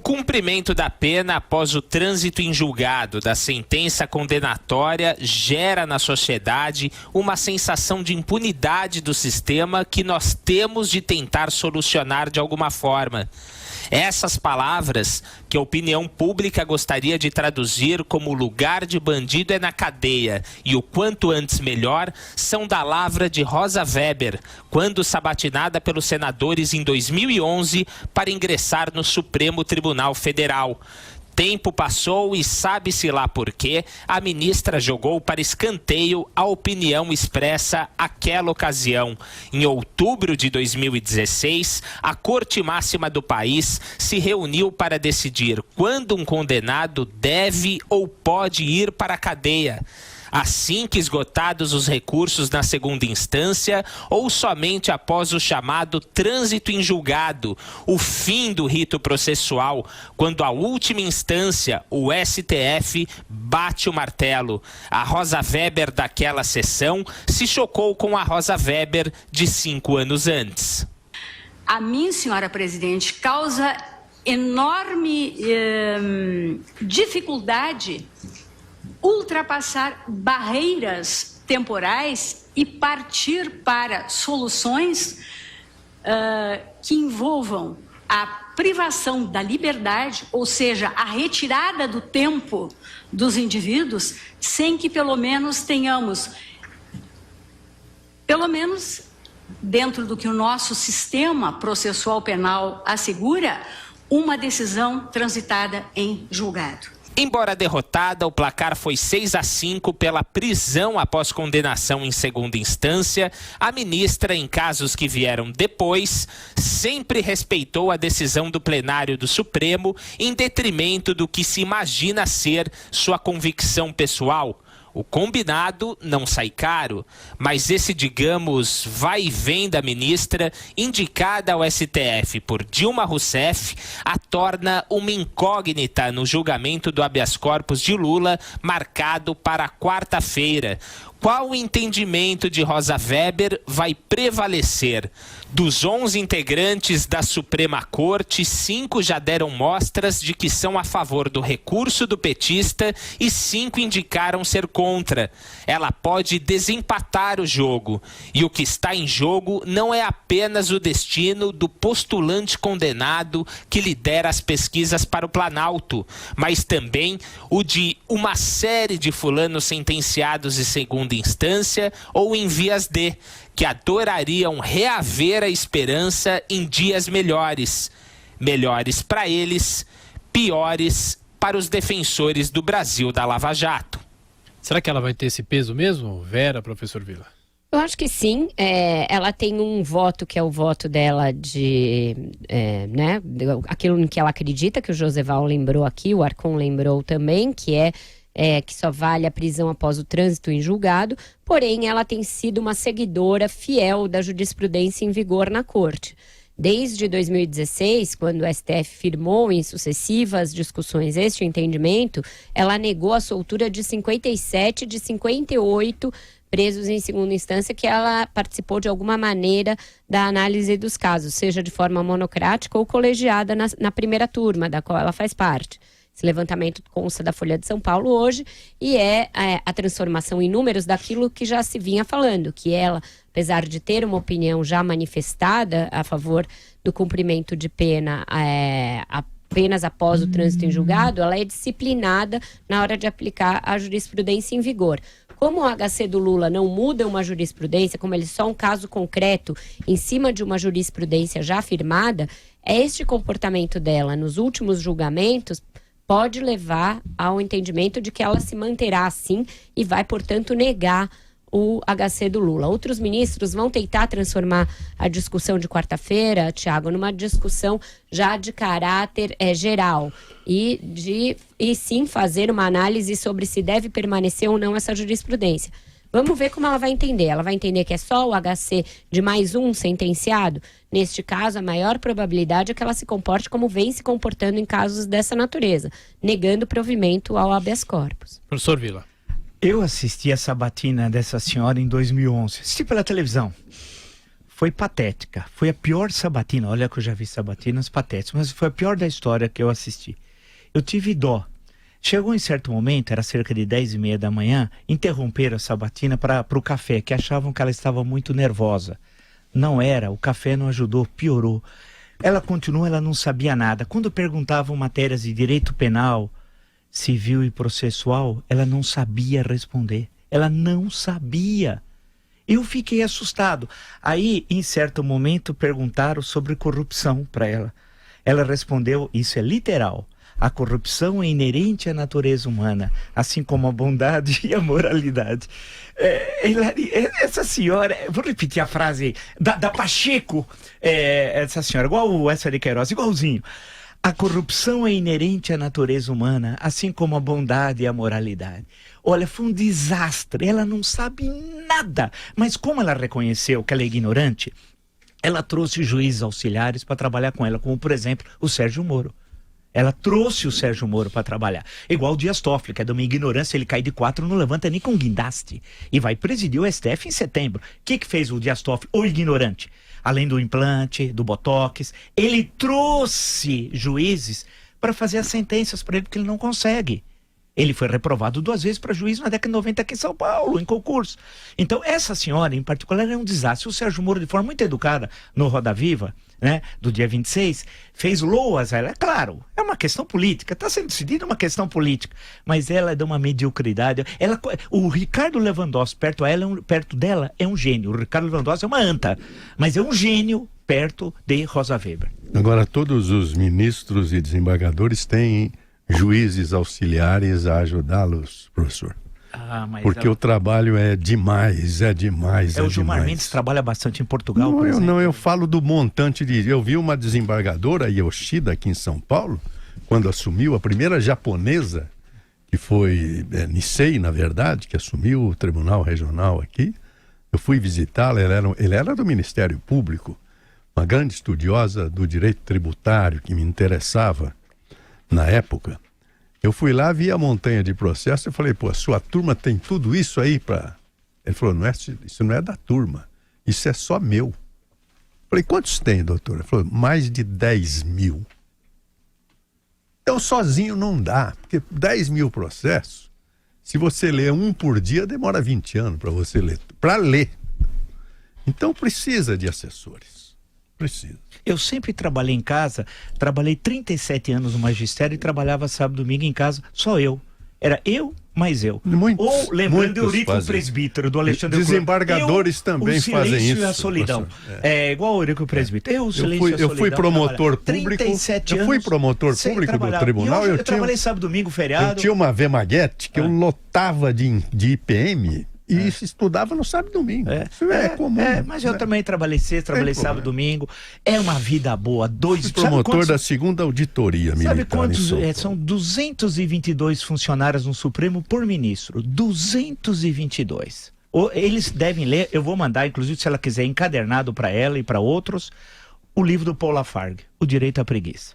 cumprimento da pena após o trânsito em julgado da sentença condenatória gera na sociedade uma sensação de impunidade do sistema que nós temos de tentar solucionar de alguma forma. Essas palavras, que a opinião pública gostaria de traduzir como lugar de bandido é na cadeia e o quanto antes melhor, são da lavra de Rosa Weber, quando sabatinada pelos senadores em 2011 para ingressar no Supremo Tribunal Federal. Tempo passou e sabe-se lá por quê, a ministra jogou para escanteio a opinião expressa àquela ocasião. Em outubro de 2016, a Corte Máxima do país se reuniu para decidir quando um condenado deve ou pode ir para a cadeia. Assim que esgotados os recursos na segunda instância ou somente após o chamado trânsito em julgado, o fim do rito processual, quando a última instância, o STF, bate o martelo. A Rosa Weber daquela sessão se chocou com a Rosa Weber de 5 anos antes. A mim, senhora presidente, causa enorme dificuldade ultrapassar barreiras temporais e partir para soluções que envolvam a privação da liberdade, ou seja, a retirada do tempo dos indivíduos, sem que pelo menos tenhamos, dentro do que o nosso sistema processual penal assegura, uma decisão transitada em julgado. Embora derrotada, o placar foi 6-5 pela prisão após condenação em segunda instância. A ministra, em casos que vieram depois, sempre respeitou a decisão do plenário do Supremo em detrimento do que se imagina ser sua convicção pessoal. O combinado não sai caro, mas esse, digamos, vai e vem da ministra, indicada ao STF por Dilma Rousseff, a torna uma incógnita no julgamento do habeas corpus de Lula, marcado para quarta-feira. Qual o entendimento de Rosa Weber vai prevalecer? Dos 11 integrantes da Suprema Corte, 5 já deram mostras de que são a favor do recurso do petista e 5 indicaram ser contra. Ela pode desempatar o jogo. E o que está em jogo não é apenas o destino do postulante condenado que lidera as pesquisas para o Planalto, mas também o de uma série de fulanos sentenciados em segunda instância ou em vias de, que adorariam reaver a esperança em dias melhores. Melhores para eles, piores para os defensores do Brasil da Lava Jato. Será que ela vai ter esse peso mesmo, Vera, professor Vila? Eu acho que sim. Ela tem um voto que é o voto dela de, aquilo em que ela acredita, que o Joseval lembrou aqui, o Arcon lembrou também, que que só vale a prisão após o trânsito em julgado, porém ela tem sido uma seguidora fiel da jurisprudência em vigor na Corte. Desde 2016, quando o STF firmou em sucessivas discussões este entendimento, ela negou a soltura de 57 de 58 presos em segunda instância que ela participou de alguma maneira da análise dos casos, seja de forma monocrática ou colegiada na primeira turma, da qual ela faz parte. Esse levantamento consta da Folha de São Paulo hoje e é a transformação em números daquilo que já se vinha falando, que ela, apesar de ter uma opinião já manifestada a favor do cumprimento de pena apenas após o trânsito em julgado, ela é disciplinada na hora de aplicar a jurisprudência em vigor. Como o HC do Lula não muda uma jurisprudência, como ele é só um caso concreto em cima de uma jurisprudência já firmada, este comportamento dela nos últimos julgamentos pode levar ao entendimento de que ela se manterá assim e vai, portanto, negar o HC do Lula. Outros ministros vão tentar transformar a discussão de quarta-feira, Tiago, numa discussão já de caráter geral e sim fazer uma análise sobre se deve permanecer ou não essa jurisprudência. Vamos ver como ela vai entender. Ela vai entender que é só o HC de mais um sentenciado? Neste caso, a maior probabilidade é que ela se comporte como vem se comportando em casos dessa natureza, negando provimento ao habeas corpus. Professor Vila. Eu assisti a sabatina dessa senhora em 2011. Assisti pela televisão. foi patética. Foi a pior sabatina. Olha que eu já vi sabatinas patéticas, mas foi a pior da história que eu assisti. Eu tive dó. Chegou em certo momento, era cerca de 10h30 da manhã, interromperam a sabatina para o café, que achavam que ela estava muito nervosa. Não era, o café não ajudou, piorou. Ela continuou, ela não sabia nada. Quando perguntavam matérias de direito penal, civil e processual, ela não sabia responder. Ela não sabia. Eu fiquei assustado. Aí, em certo momento, perguntaram sobre corrupção para ela. Ela respondeu, isso é literal: a corrupção é inerente à natureza humana, assim como a bondade e a moralidade. Essa senhora, vou repetir a frase da Pacheco, essa senhora, igual essa de Queiroz, igualzinho. A corrupção é inerente à natureza humana, assim como a bondade e a moralidade. Olha, foi um desastre, ela não sabe nada. Mas como ela reconheceu que ela é ignorante, ela trouxe juízes auxiliares para trabalhar com ela, como, por exemplo, o Sérgio Moro. Ela trouxe o Sérgio Moro para trabalhar. Igual o Dias Toffoli, que é de uma ignorância, ele cai de 4, não levanta nem com guindaste. E vai presidir o STF em setembro. O que fez o Dias Toffoli, o ignorante? Além do implante, do botox, ele trouxe juízes para fazer as sentenças para ele, porque ele não consegue. Ele foi reprovado 2 vezes para juiz na década de 90 aqui em São Paulo, em concurso. Então, essa senhora, em particular, é um desastre. O Sérgio Moro, de forma muito educada, no Roda Viva, né, do dia 26, fez loas a ela. É claro, é uma questão política, está sendo decidida uma questão política, mas ela é de uma mediocridade. O Ricardo Lewandowski, perto dela, é um gênio. O Ricardo Lewandowski é uma anta, mas é um gênio perto de Rosa Weber. Agora, todos os ministros e desembargadores têm juízes auxiliares a ajudá-los, professor. Porque o trabalho é demais. O Gilmar Mendes trabalha bastante em Portugal, por exemplo. Não, eu falo do montante de... Eu vi uma desembargadora, Yoshida, aqui em São Paulo, quando assumiu, a primeira japonesa, que foi Nisei, na verdade, que assumiu o Tribunal Regional aqui. Eu fui visitá-la, ela era do Ministério Público, uma grande estudiosa do direito tributário que me interessava na época. Eu fui lá, vi a montanha de processo e falei, pô, a sua turma tem tudo isso aí para... Ele falou, isso não é da turma, isso é só meu. Falei, quantos tem, doutora? Ele falou, mais de 10 mil. Então, sozinho não dá, porque 10 mil processos, se você ler um por dia, demora 20 anos para você ler. Para ler. Então, precisa de assessores. Precisa. Eu sempre trabalhei em casa, trabalhei 37 anos no magistério e trabalhava sábado e domingo em casa, só eu. Era eu, mais eu. Ou lembrando do Eurico Presbítero, do Alexandre Desembargadores também fazem isso. O silêncio e a solidão. É igual o Eurico Presbítero. O silêncio e a solidão. Eu fui promotor público. 37 anos. Eu fui promotor público do tribunal. Eu trabalhei sábado, domingo, feriado. Eu tinha uma Vemaguete que eu lotava de IPM. E estudava no sábado e domingo. Isso é comum. Mas eu também trabalhei sexta, trabalhei sábado e domingo. É uma vida boa. Fui promotor da segunda auditoria militar. Sabe quantos? São 222 funcionários no Supremo por ministro. 222. Eles devem ler, eu vou mandar, inclusive, se ela quiser, encadernado para ela e para outros, o livro do Paul Lafargue, O Direito à Preguiça.